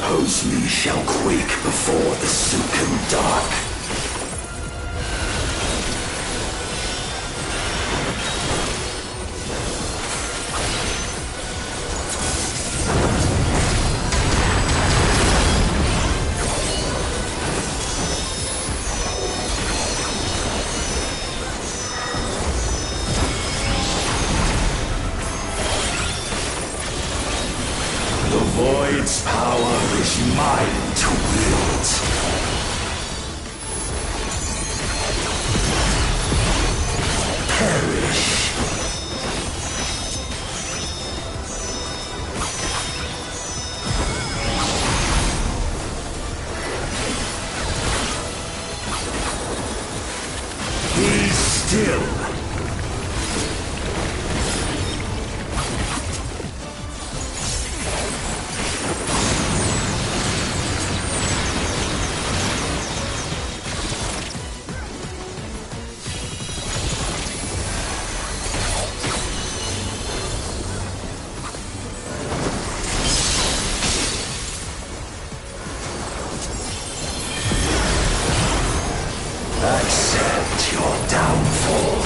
oppose me shall quake before the silken dark. Its power is mine to wield. Perish. Be still. Accept your downfall.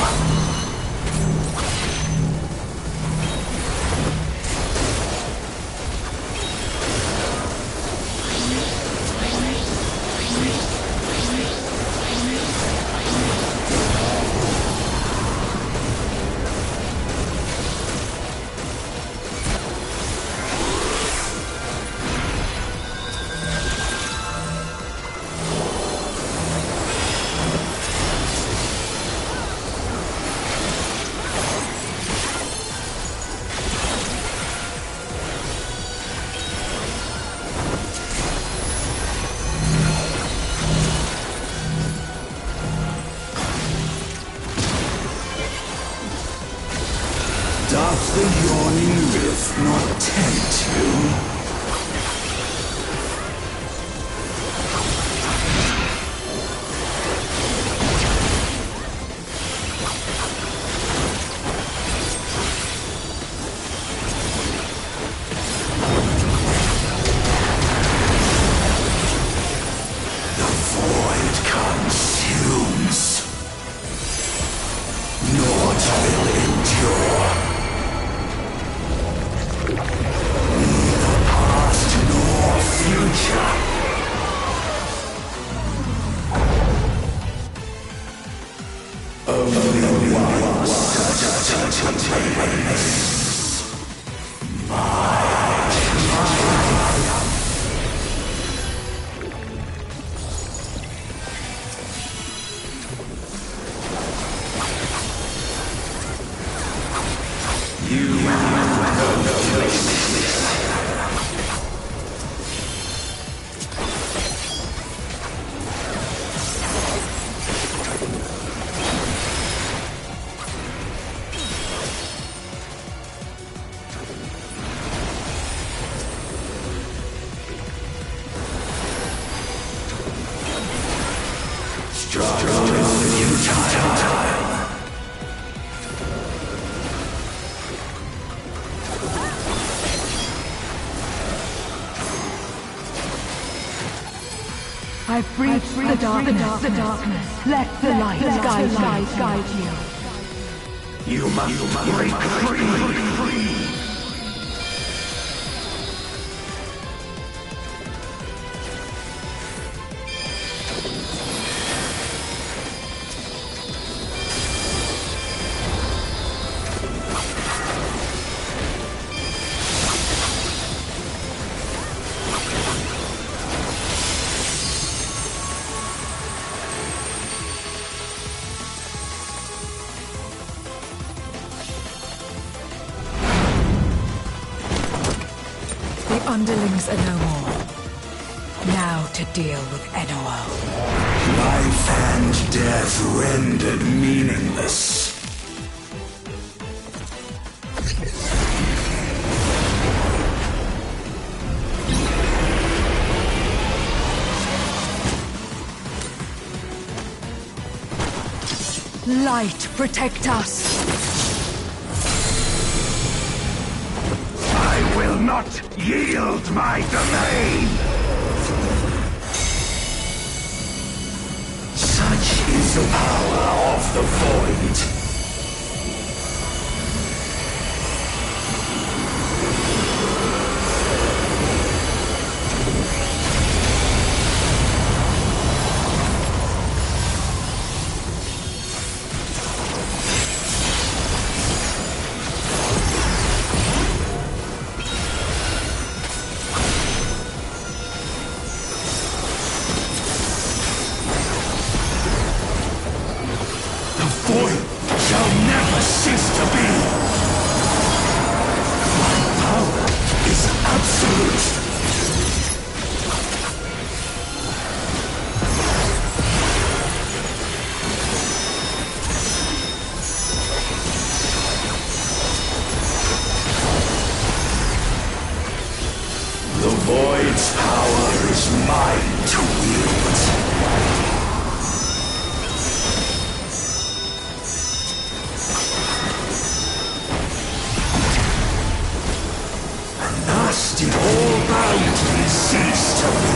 Doth the yawning rift not tempt you? The void consumes. Naught will endure. Neither past nor future. Only one certainty remains. My triumph. You have no choice. Struggle is futile. I've breached the darkness. Let the light guide you. You must break free. The underlings are no more. Now to deal with NOO. Life and death rendered meaningless. Light, protect us. I will not yield my domain! Such is the power of the Void. Did all boundaries cease to be?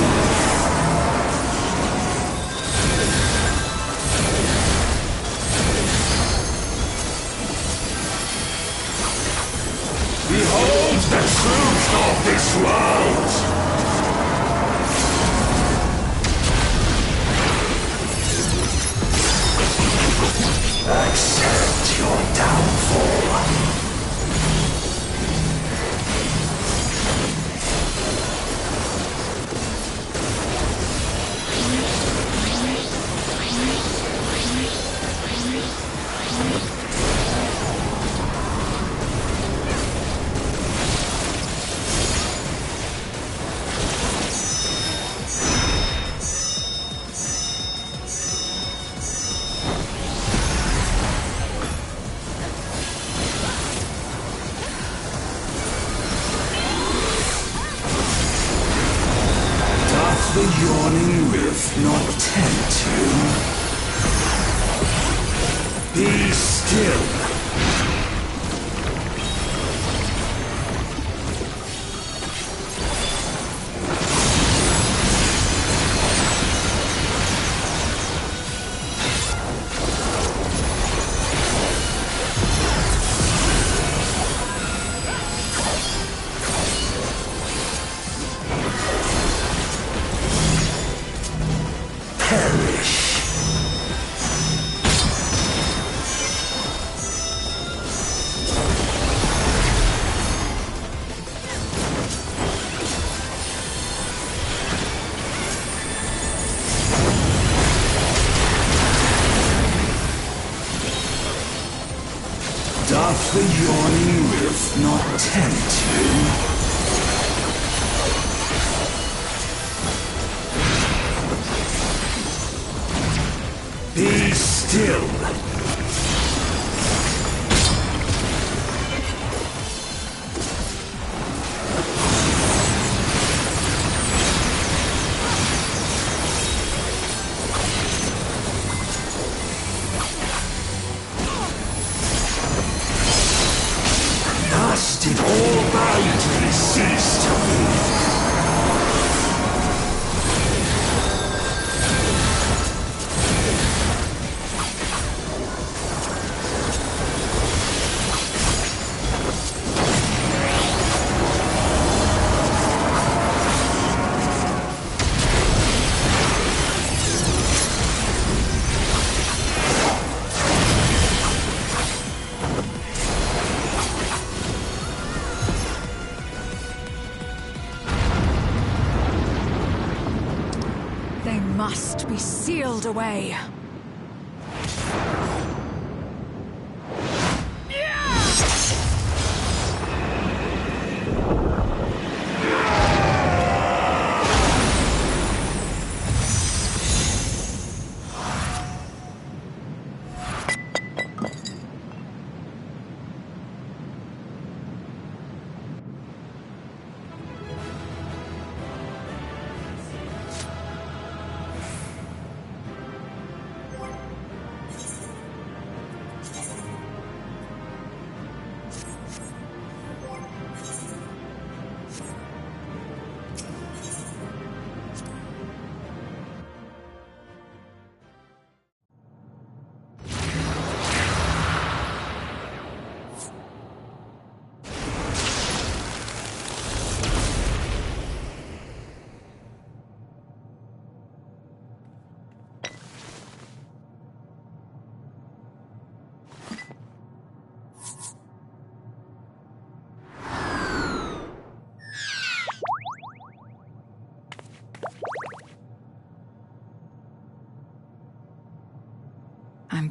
Behold the truth of this world! Accept your downfall. The yawning rift not tempt you? Be still. Doth the yawning rift not tempt you? Be still. Did all boundaries cease to be? They must be sealed away.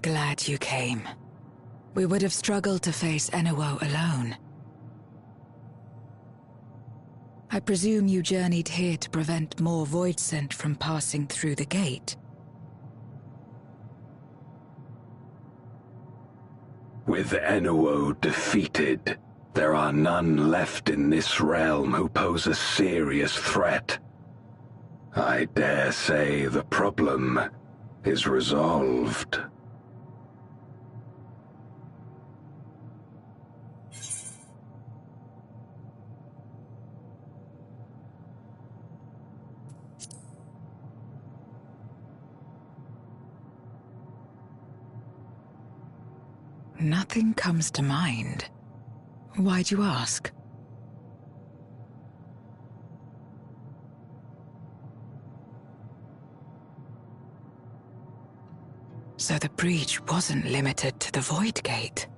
glad you came. We would have struggled to face Enuo alone. I presume you journeyed here to prevent more Voidsent from passing through the gate. With Enuo defeated, there are none left in this realm who pose a serious threat. I dare say the problem is resolved. Nothing comes to mind. Why'd you ask? So the breach wasn't limited to the Void Gate.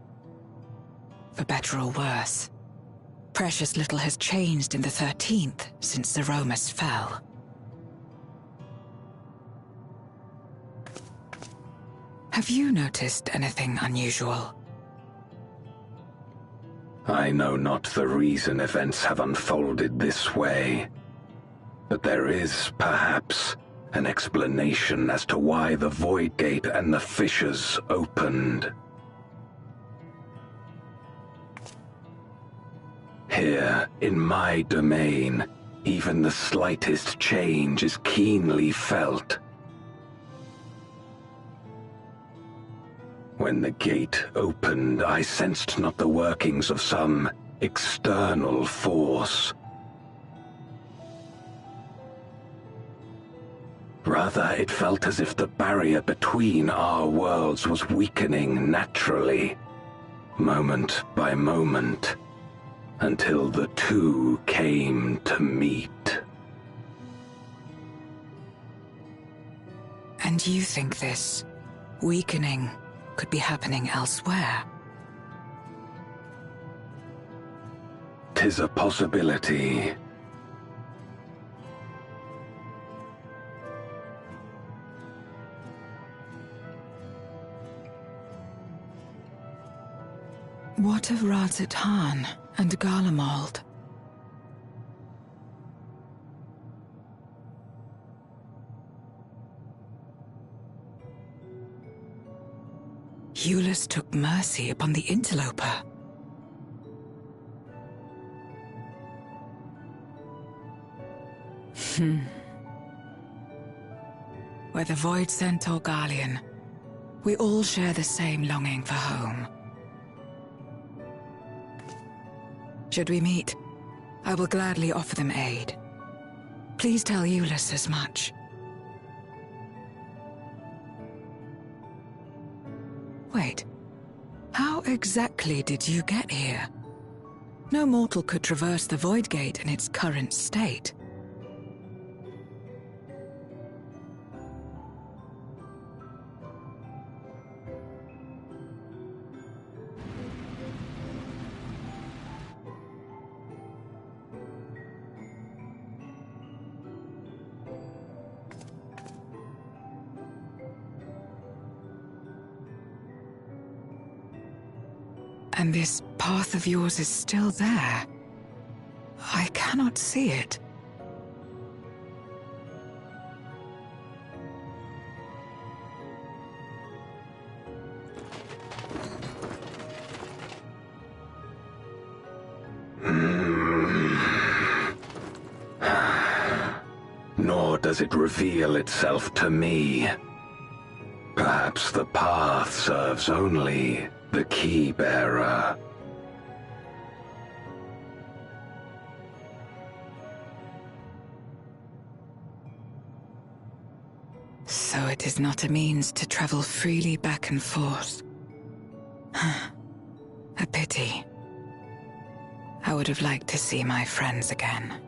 For better or worse, precious little has changed in the 13th since Zeromus fell. Have you noticed anything unusual? I know not the reason events have unfolded this way, but there is, perhaps, an explanation as to why the Void Gate and the fissures opened. Here, in my domain, even the slightest change is keenly felt. When the gate opened, I sensed not the workings of some external force. Rather, it felt as if the barrier between our worlds was weakening naturally, moment by moment, until the two came to meet. And you think this weakening could be happening elsewhere? 'Tis a possibility. What of Radz-at-Han and Garlemald? Eulus took mercy upon the interloper. Whether Voidsent or Garlean, we all share the same longing for home. Should we meet, I will gladly offer them aid. Please tell Eulus as much. Wait, how exactly did you get here? No mortal could traverse the Void Gate in its current state. And this path of yours is still there. I cannot see it. Nor does it reveal itself to me. Perhaps the path serves only the key bearer. So it is not a means to travel freely back and forth. A pity. I would have liked to see my friends again.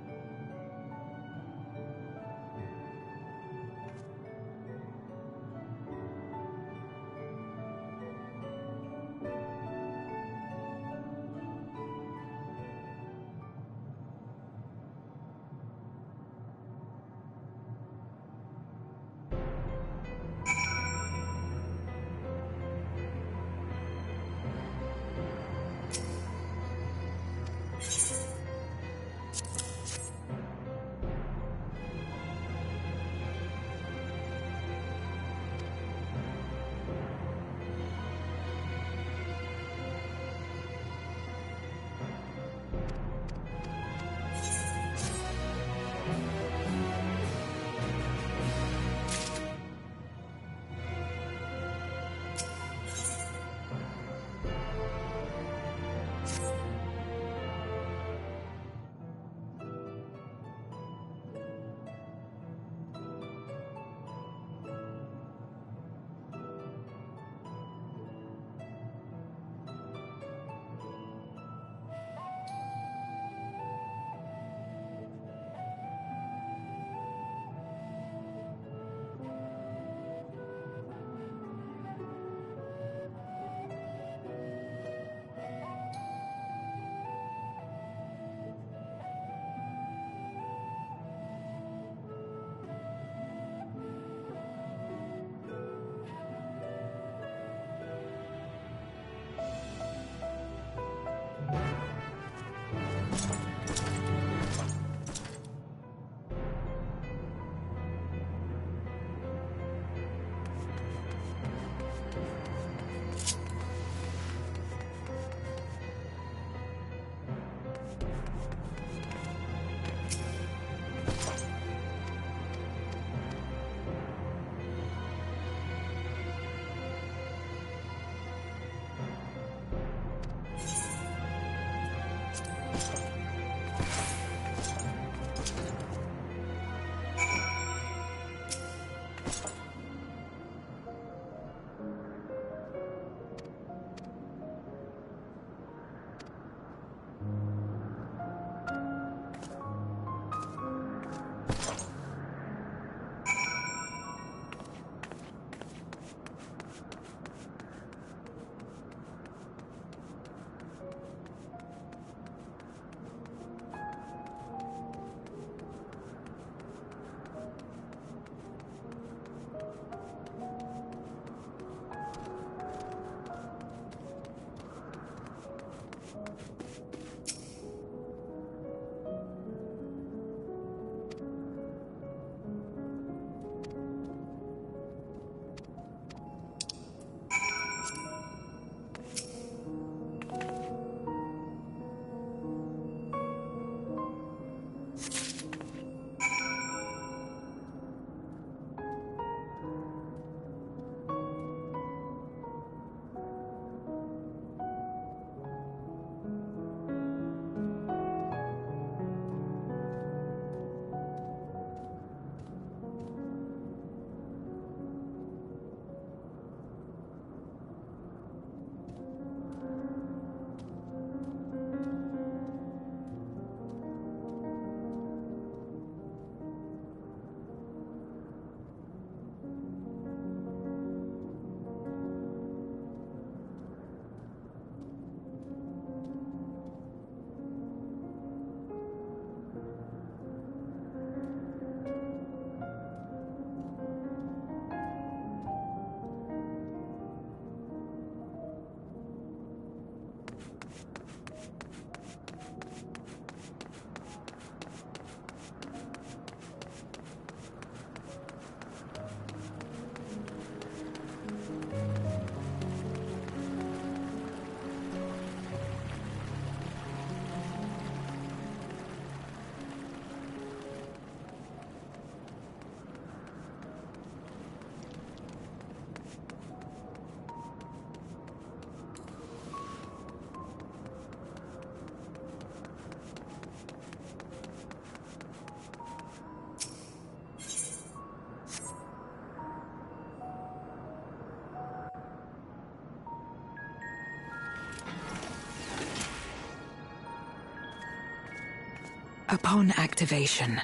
Upon activation,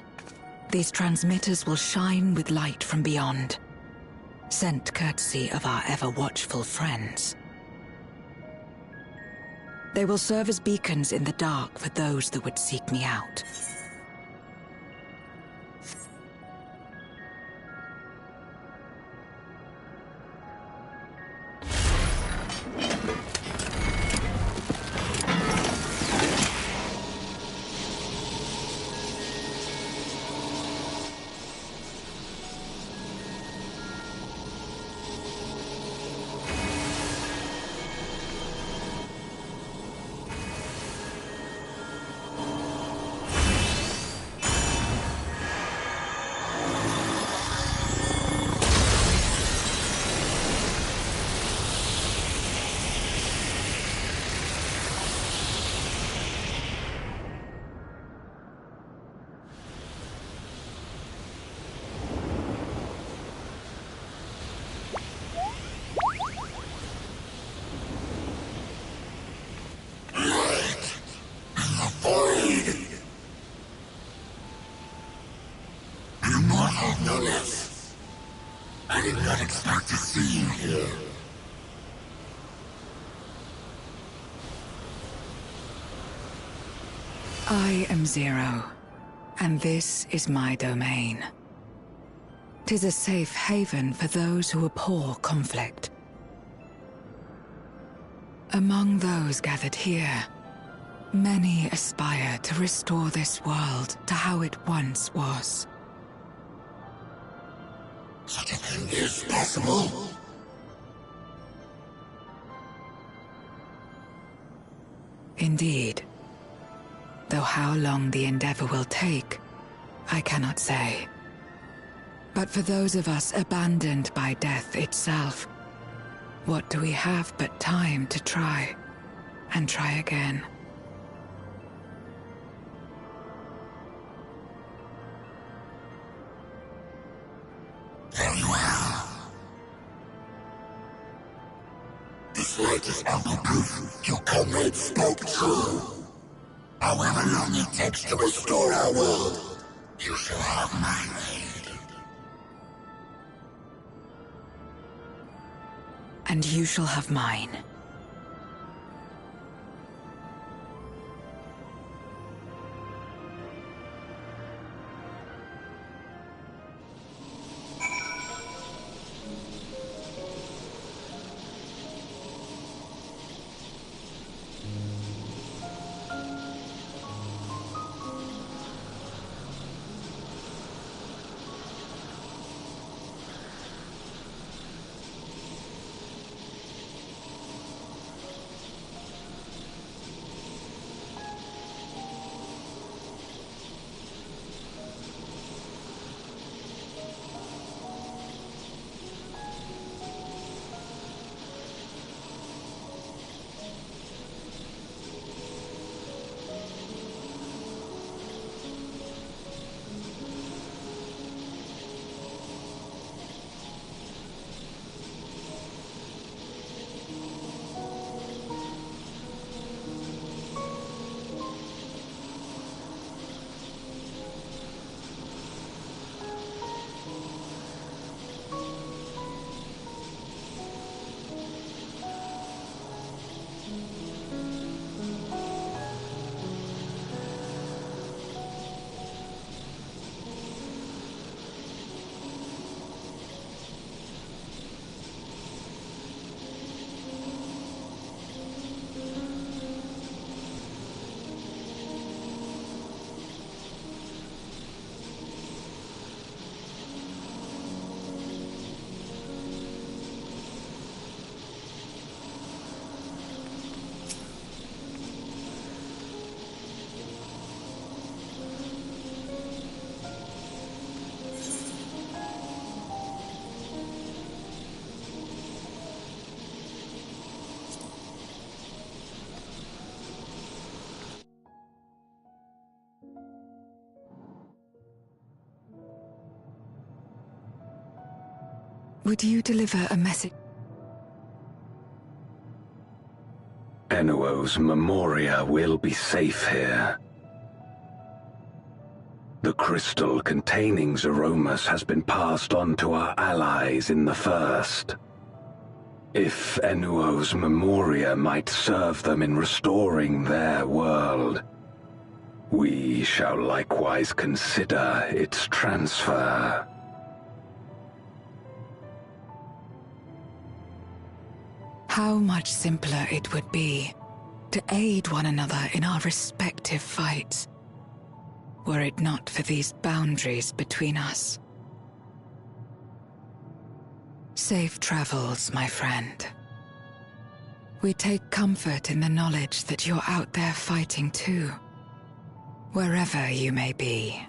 these transmitters will shine with light from beyond, sent courtesy of our ever-watchful friends. They will serve as beacons in the dark for those that would seek me out. I did not expect to see you here. I am Zero, and this is my domain. 'Tis a safe haven for those who abhor conflict. Among those gathered here, many aspire to restore this world to how it once was. Such a thing is possible. Indeed. Though how long the endeavor will take, I cannot say. But for those of us abandoned by death itself, what do we have but time to try, and try again? Very well. This light is ample proof your comrade spoke true. However long it takes to restore our world, you shall have my aid. And you shall have mine. Would you deliver a message? Enuo's Memoria will be safe here. The crystal containing Zeromus has been passed on to our allies in the First. If Enuo's Memoria might serve them in restoring their world, we shall likewise consider its transfer. How much simpler it would be to aid one another in our respective fights, were it not for these boundaries between us. Safe travels, my friend. We take comfort in the knowledge that you're out there fighting too, wherever you may be.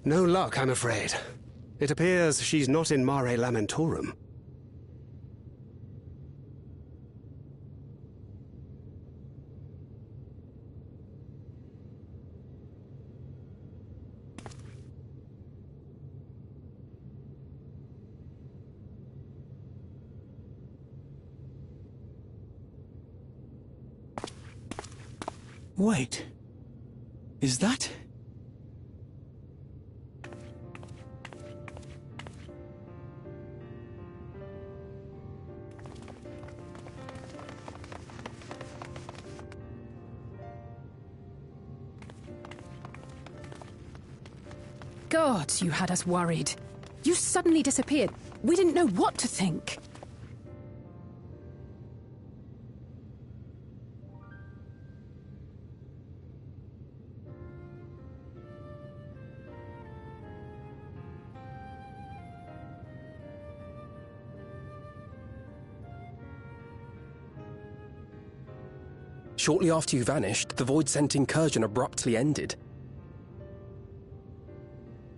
No luck, I'm afraid. It appears she's not in Mare Lamentorum. Wait. Is that... God, you had us worried. You suddenly disappeared. We didn't know what to think. Shortly after you vanished, the Void-Sent incursion abruptly ended.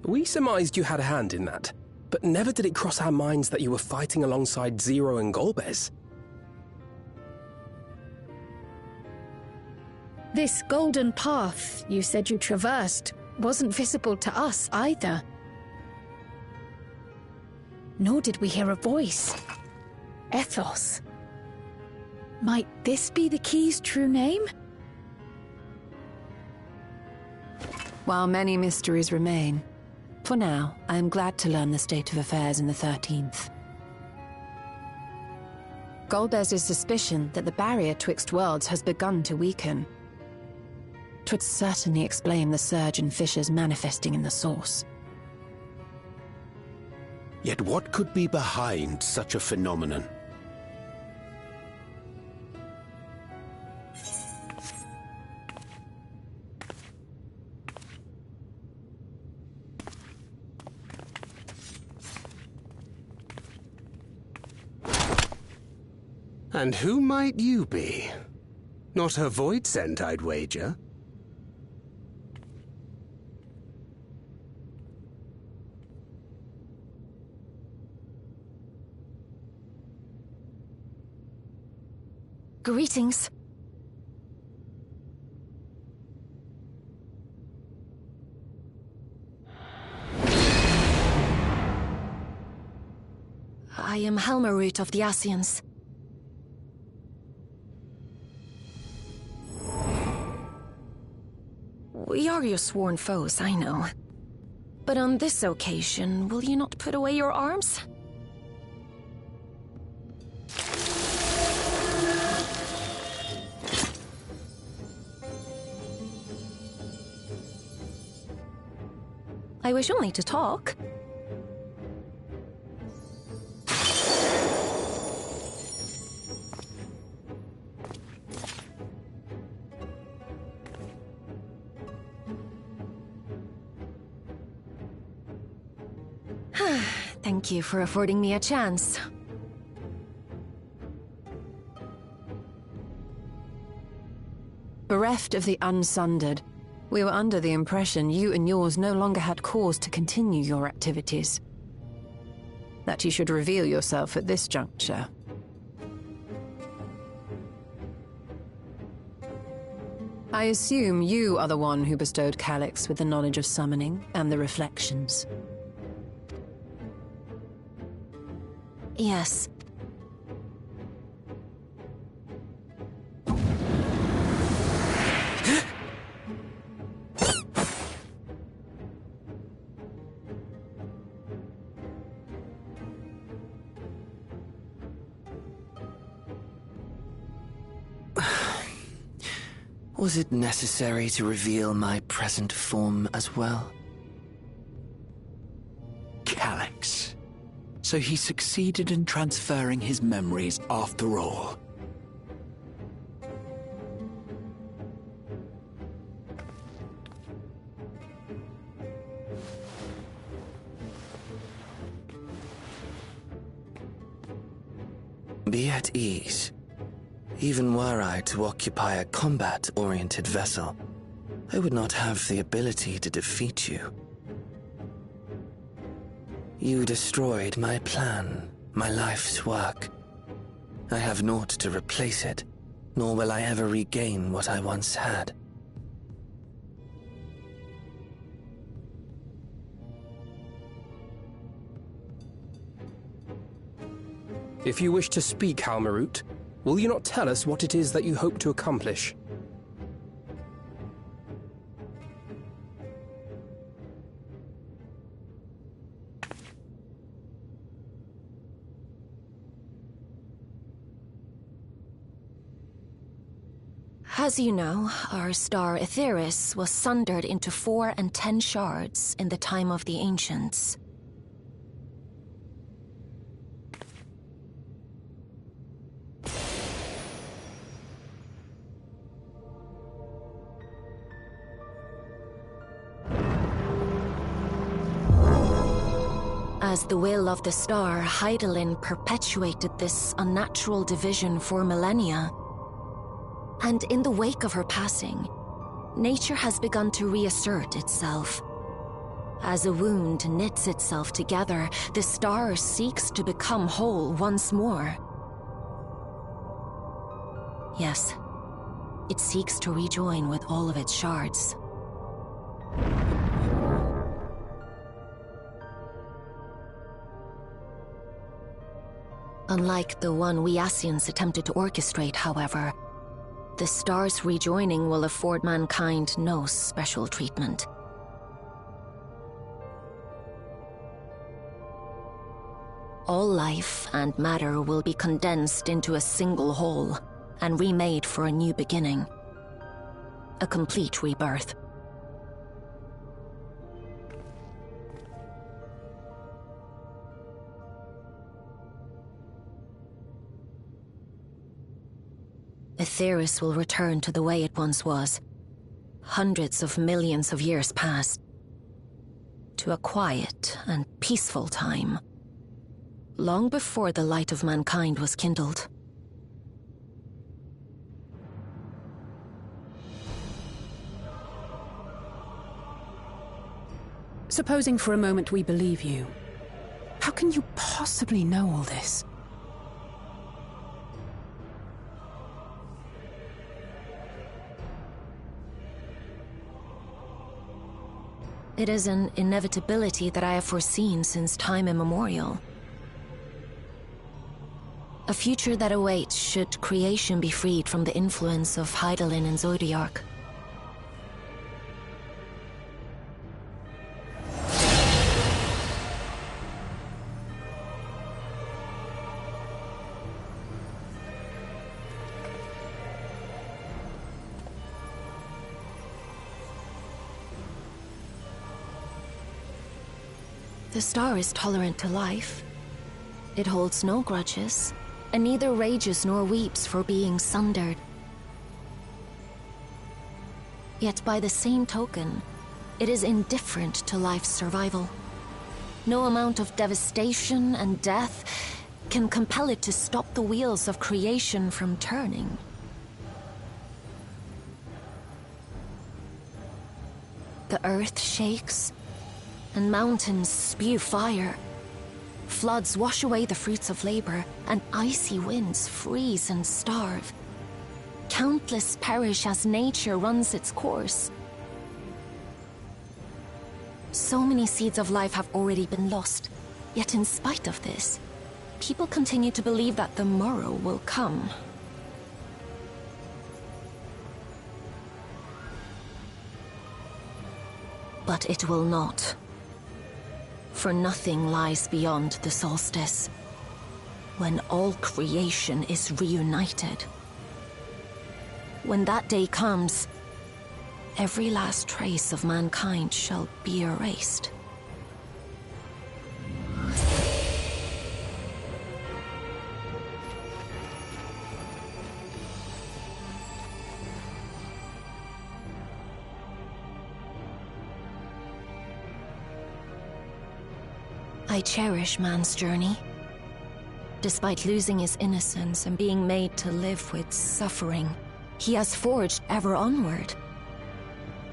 We surmised you had a hand in that, but never did it cross our minds that you were fighting alongside Zero and Golbez. This golden path you said you traversed wasn't visible to us either. Nor did we hear a voice. Ethos. Might this be the key's true name? While many mysteries remain, for now, I am glad to learn the state of affairs in the 13th. Golbez's suspicion that the barrier twixt worlds has begun to weaken. 'Twould certainly explain the surge in fissures manifesting in the source. Yet what could be behind such a phenomenon? And who might you be? Not her Void-Sent, I'd wager. Greetings. I am Helmarut of the Asians. We are your sworn foes, I know. But on this occasion, will you not put away your arms? I wish only to talk. Thank you for affording me a chance. Bereft of the Unsundered, we were under the impression you and yours no longer had cause to continue your activities. that you should reveal yourself at this juncture. I assume you are the one who bestowed Calyx with the knowledge of summoning and the reflections. Yes. Was it necessary to reveal my present form as well? Calyx. So he succeeded in transferring his memories after all. Be at ease. Even were I to occupy a combat-oriented vessel, I would not have the ability to defeat you. You destroyed my plan, my life's work. I have naught to replace it, nor will I ever regain what I once had. If you wish to speak, Halmarut, will you not tell us what it is that you hope to accomplish? As you know, our star Aetheris was sundered into 4 and 10 shards in the time of the Ancients. As the will of the star, Hydaelyn perpetuated this unnatural division for millennia. And in the wake of her passing, nature has begun to reassert itself. As a wound knits itself together, the star seeks to become whole once more. Yes, it seeks to rejoin with all of its shards. Unlike the one we Ascians attempted to orchestrate, however, the star's rejoining will afford mankind no special treatment. All life and matter will be condensed into a single whole and remade for a new beginning. A complete rebirth. Aetheris will return to the way it once was, hundreds of millions of years past, to a quiet and peaceful time, long before the light of mankind was kindled. Supposing for a moment we believe you, how can you possibly know all this? It is an inevitability that I have foreseen since time immemorial. A future that awaits should creation be freed from the influence of Hydaelyn and Zodiark. The star is tolerant to life. It holds no grudges, and neither rages nor weeps for being sundered. Yet by the same token, it is indifferent to life's survival. No amount of devastation and death can compel it to stop the wheels of creation from turning. The earth shakes, and mountains spew fire, Floods wash away the fruits of labor, and icy winds freeze and starve. Countless perish as nature runs its course. So many seeds of life have already been lost, yet in spite of this, people continue to believe that the morrow will come. But it will not. For nothing lies beyond the solstice, when all creation is reunited. When that day comes, every last trace of mankind shall be erased. I cherish man's journey. Despite losing his innocence and being made to live with suffering, he has forged ever onward.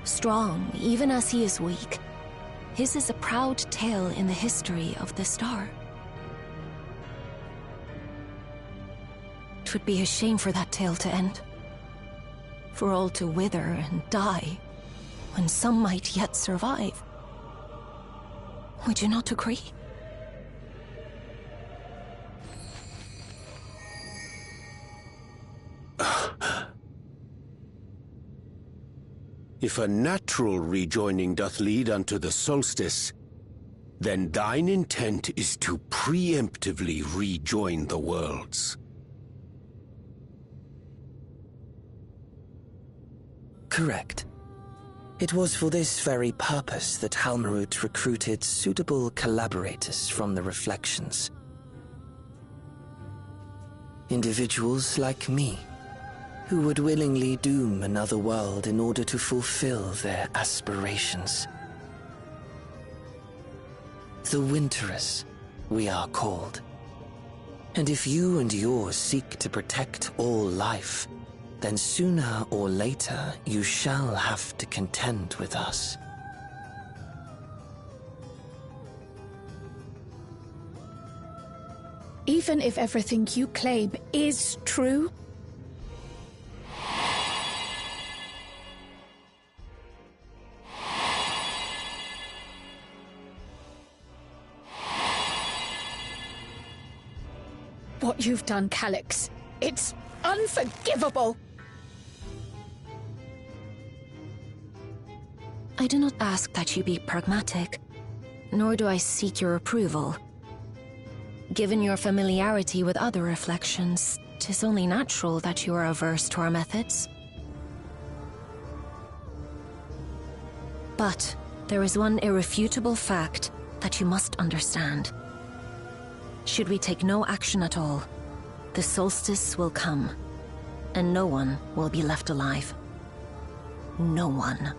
Strong, even as he is weak, his is a proud tale in the history of the star. 'Twould be a shame for that tale to end. For all to wither and die, when some might yet survive. Would you not agree? If a natural rejoining doth lead unto the solstice, then thine intent is to preemptively rejoin the worlds. Correct. It was for this very purpose that Halmarut recruited suitable collaborators from the Reflections. Individuals like me, who would willingly doom another world in order to fulfill their aspirations. The Winterers, we are called. And if you and yours seek to protect all life, then sooner or later you shall have to contend with us. Even if everything you claim is true? What you've done, Calyx, it's unforgivable! I do not ask that you be pragmatic, nor do I seek your approval. Given your familiarity with other reflections, 'tis only natural that you are averse to our methods. But there is one irrefutable fact that you must understand. Should we take no action at all, the solstice will come, and no one will be left alive. No one.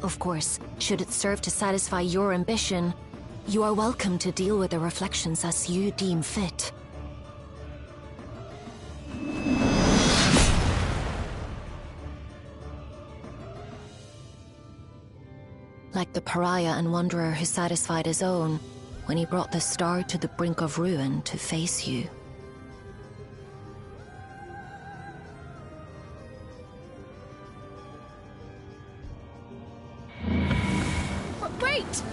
Of course, should it serve to satisfy your ambition, you are welcome to deal with the reflections as you deem fit. Like the pariah and wanderer who satisfied his own when he brought the star to the brink of ruin to face you. Wait!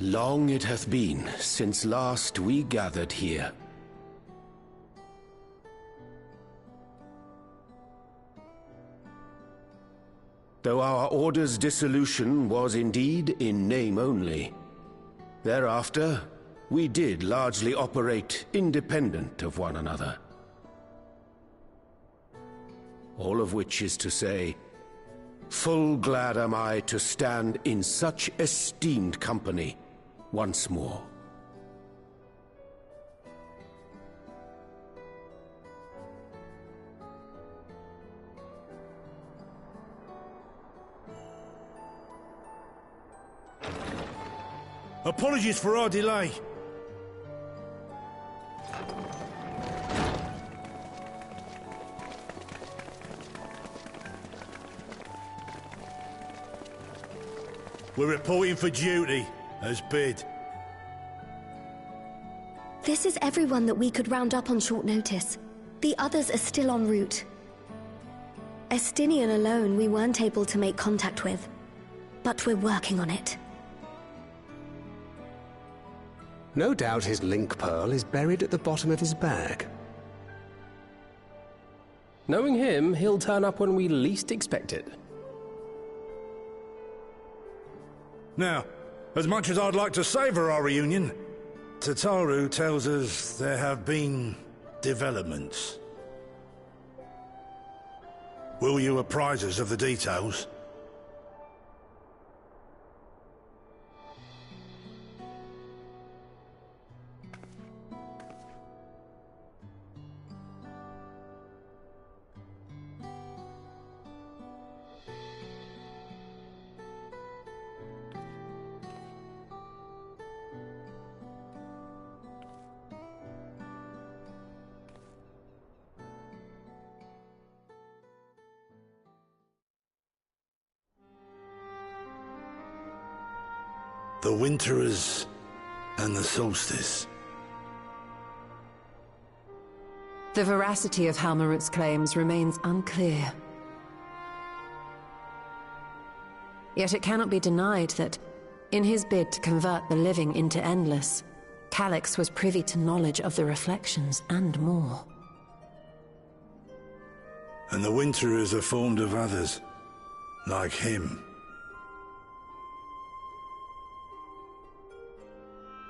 Long it hath been since last we gathered here. Though our Order's dissolution was indeed in name only, thereafter we did largely operate independent of one another. All of which is to say, full glad am I to stand in such esteemed company once more. Apologies for our delay. We're reporting for duty, as bid. This is everyone that we could round up on short notice. The others are still en route. Estinian alone we weren't able to make contact with, but we're working on it. No doubt his link pearl is buried at the bottom of his bag. Knowing him, he'll turn up when we least expect it. Now, as much as I'd like to savour our reunion, Tataru tells us there have been developments. Will you apprise us of the details? The Winterers and the Solstice. The veracity of Halmarut's claims remains unclear. Yet it cannot be denied that, in his bid to convert the living into endless, Calyx was privy to knowledge of the reflections and more. And the Winterers are formed of others, like him.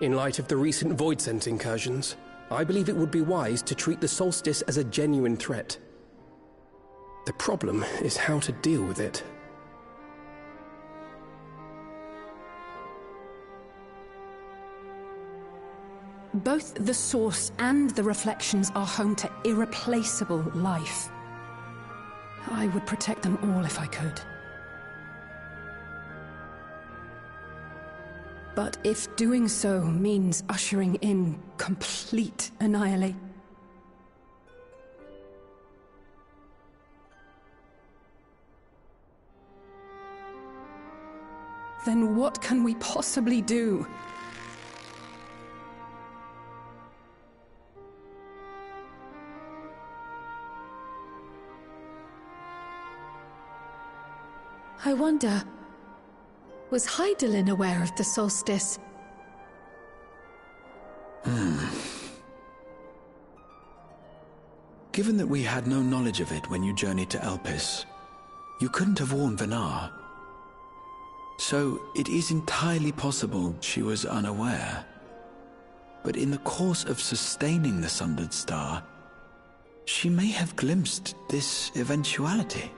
In light of the recent Void Sense incursions, I believe it would be wise to treat the Solstice as a genuine threat. The problem is how to deal with it. Both the Source and the Reflections are home to irreplaceable life. I would protect them all if I could. But if doing so means ushering in complete annihilation, then what can we possibly do? I wonder, was Hydaelyn aware of the solstice? Given that we had no knowledge of it when you journeyed to Elpis, you couldn't have warned Venar. So it is entirely possible she was unaware. But in the course of sustaining the Sundered Star, she may have glimpsed this eventuality.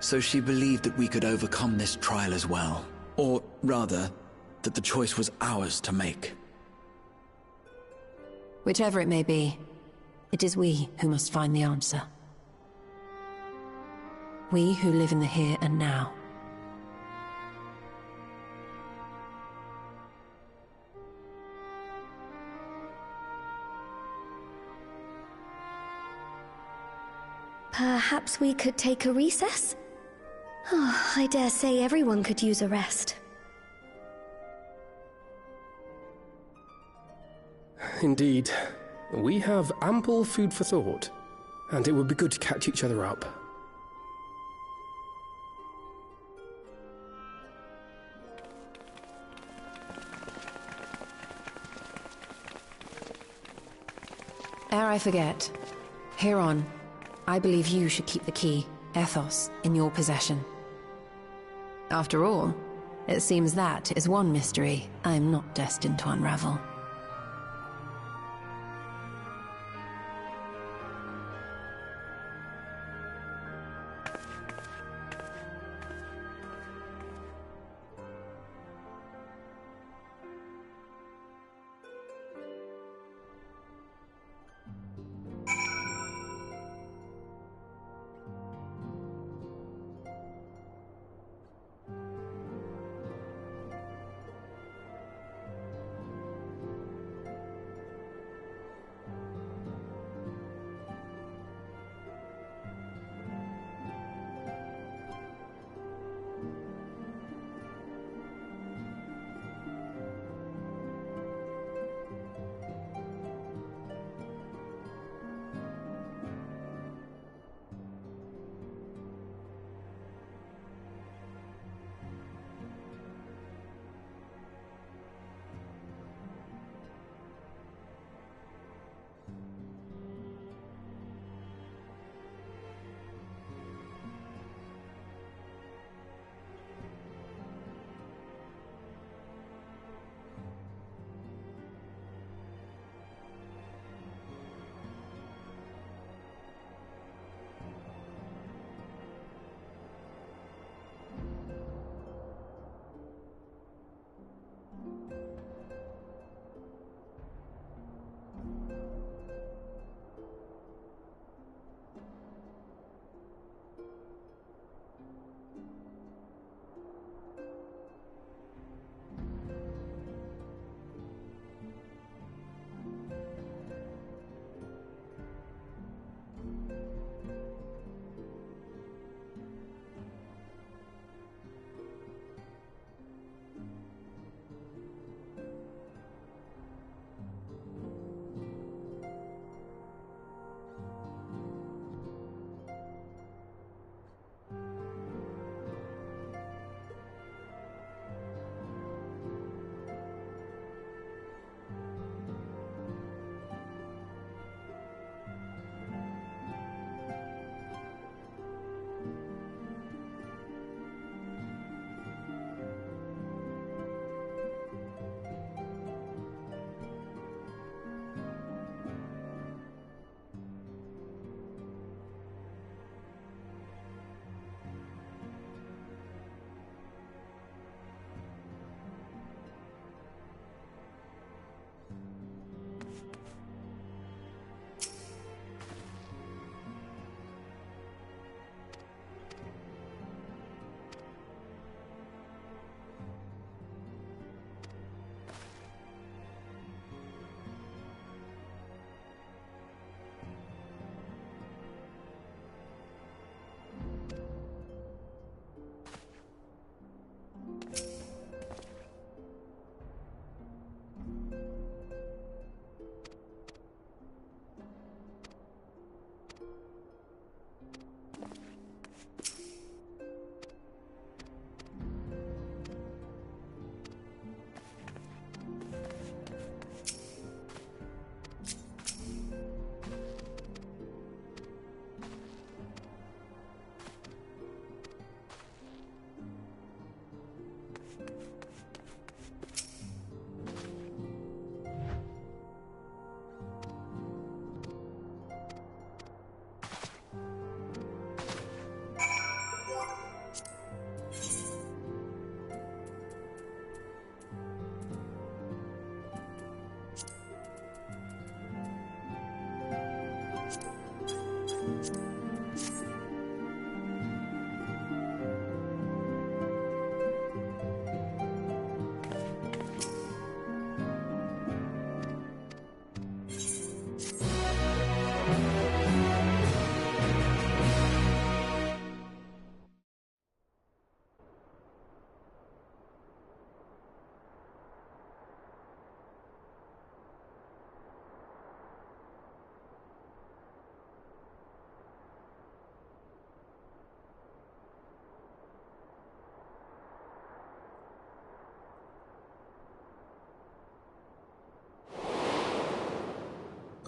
So she believed that we could overcome this trial as well. Or rather, that the choice was ours to make. Whichever it may be, it is we who must find the answer. We who live in the here and now. Perhaps we could take a recess? Oh, I dare say everyone could use a rest. Indeed. We have ample food for thought, and it would be good to catch each other up. Ere I forget, Huron, I believe you should keep the key, Ethos, in your possession. After all, it seems that is one mystery I am not destined to unravel.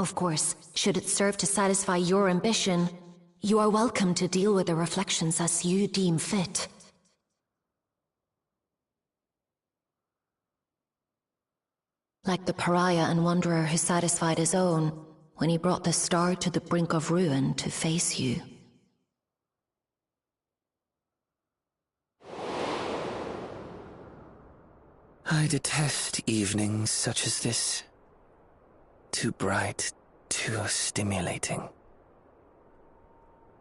Of course, should it serve to satisfy your ambition, you are welcome to deal with the reflections as you deem fit. Like the pariah and wanderer who satisfied his own when he brought the star to the brink of ruin to face you. I detest evenings such as this. Too bright, too stimulating.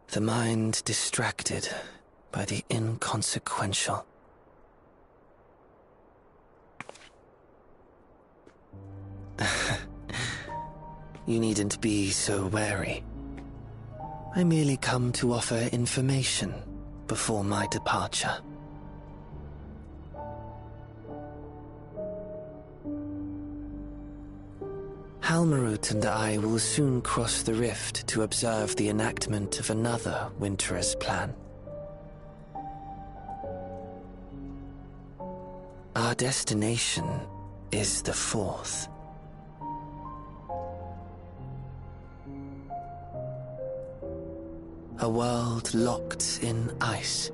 The mind distracted by the inconsequential. You needn't be so wary. I merely come to offer information before my departure. Halmarut and I will soon cross the rift to observe the enactment of another Winter's plan. Our destination is the fourth. A world locked in ice,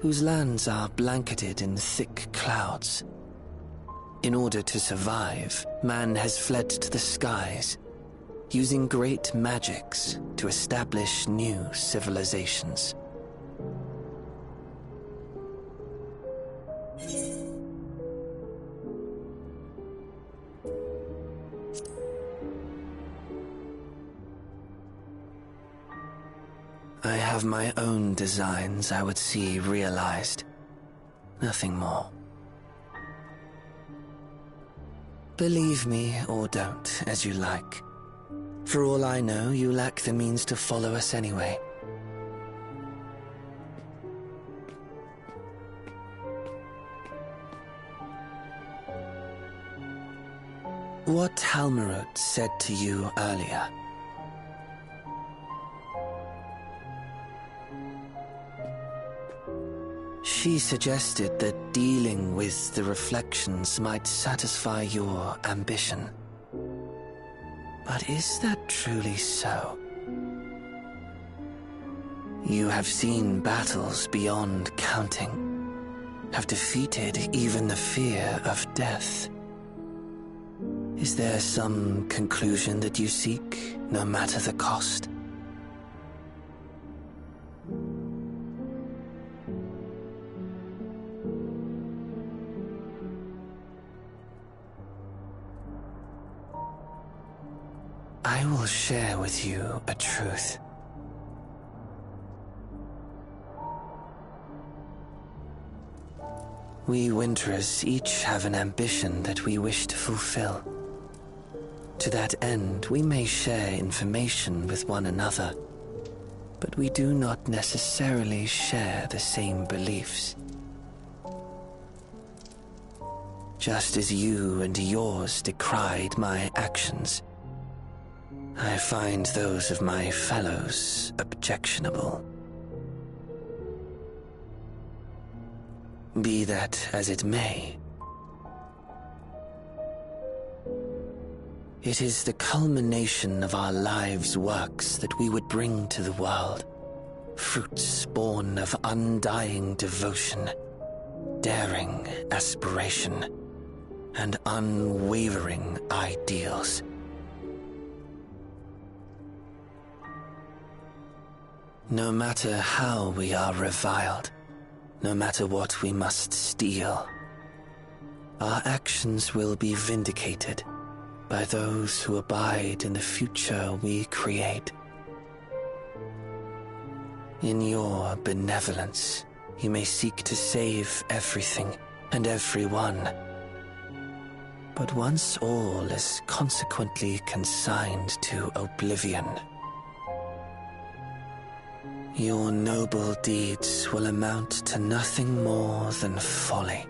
whose lands are blanketed in thick clouds. In order to survive, man has fled to the skies, using great magics to establish new civilizations. I have my own designs I would see realized. Nothing more. Believe me or don't, as you like. For all I know, you lack the means to follow us anyway. What Halmarut said to you earlier. She suggested that dealing with the reflections might satisfy your ambition. But is that truly so? You have seen battles beyond counting, have defeated even the fear of death. Is there some conclusion that you seek, no matter the cost? I will share with you a truth. We Winterers each have an ambition that we wish to fulfill. To that end, we may share information with one another, but we do not necessarily share the same beliefs. Just as you and yours decried my actions, I find those of my fellows objectionable. Be that as it may, it is the culmination of our lives' works that we would bring to the world, fruits born of undying devotion, daring aspiration, and unwavering ideals. No matter how we are reviled, no matter what we must steal, our actions will be vindicated by those who abide in the future we create. In your benevolence, you may seek to save everything and everyone. But once all is consequently consigned to oblivion, your noble deeds will amount to nothing more than folly.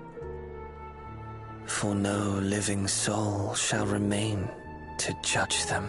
For no living soul shall remain to judge them.